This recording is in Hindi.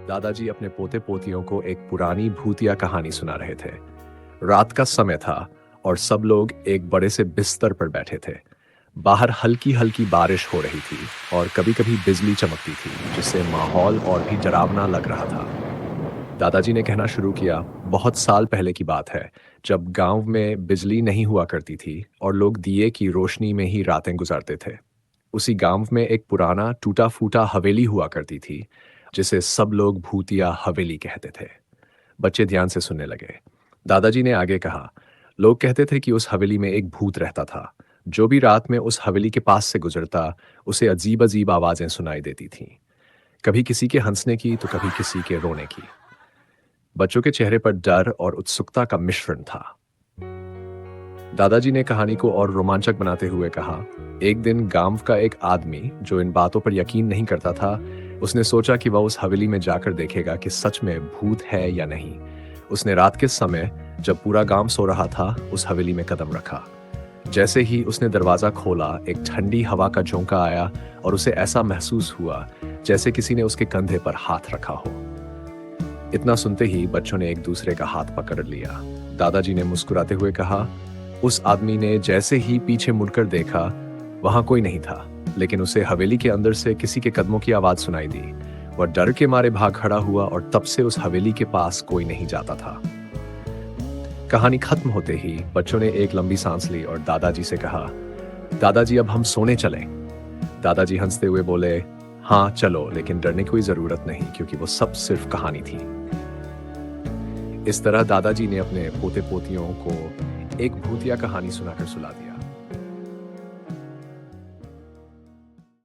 दादाजी अपने पोते पोतियों को एक पुरानी भूतिया कहानी सुना रहे थे। रात का समय था और सब लोग एक बड़े से बिस्तर पर बैठे थे। बाहर हल्की हल्की बारिश हो रही थी और कभी कभी बिजली चमकती थी, जिससे माहौल और भी डरावना लग रहा था। दादाजी ने कहना शुरू किया, बहुत साल पहले की बात है, जब गांव में बिजली नहीं हुआ करती थी और लोग दिए की रोशनी में ही रातें गुजारते थे। उसी गांव में एक पुराना टूटा फूटा हवेली हुआ करती थी, जिसे सब लोग भूतिया हवेली कहते थे। बच्चे ध्यान से सुनने लगे। दादाजी ने आगे कहा, लोग कहते थे कि उस हवेली में एक भूत रहता था। जो भी रात में उस हवेली के पास से गुजरता, उसे अजीब अजीब आवाजें सुनाई देती थीं। कभी किसी के हंसने की तो कभी किसी के रोने की। बच्चों के चेहरे पर डर और उत्सुकता का मिश्रण था। दादाजी ने कहानी को और रोमांचक बनाते हुए कहा, एक दिन गांव का एक आदमी जो इन बातों पर यकीन नहीं करता था, उसने सोचा कि वह उस हवेली में जाकर देखेगा कि सच में भूत है या नहीं। उसने रात के समय, जब पूरा गांव सो रहा था, उस हवेली में कदम रखा। जैसे ही उसने दरवाजा खोला, एक ठंडी हवा का झोंका आया और उसे ऐसा महसूस हुआ जैसे किसी ने उसके कंधे पर हाथ रखा हो। इतना सुनते ही बच्चों ने एक दूसरे का हाथ पकड़ लिया। दादाजी ने मुस्कुराते हुए कहा, उस आदमी ने जैसे ही पीछे मुड़कर देखा, वहां कोई नहीं था, लेकिन उसे हवेली के अंदर से किसी के कदमों की आवाज सुनाई दी। वह डर के मारे भाग खड़ा हुआ और तब से उस हवेली के पास कोई नहीं जाता था। कहानी खत्म होते ही बच्चों ने एक लंबी सांस ली और दादाजी से कहा, दादाजी अब हम सोने चलें। दादाजी हंसते हुए बोले, हाँ चलो, लेकिन डरने की कोई जरूरत नहीं, क्योंकि वो सब सिर्फ कहानी थी। इस तरह दादाजी ने अपने पोते पोतियों को एक भूतिया कहानी सुनाकर सुला दिया।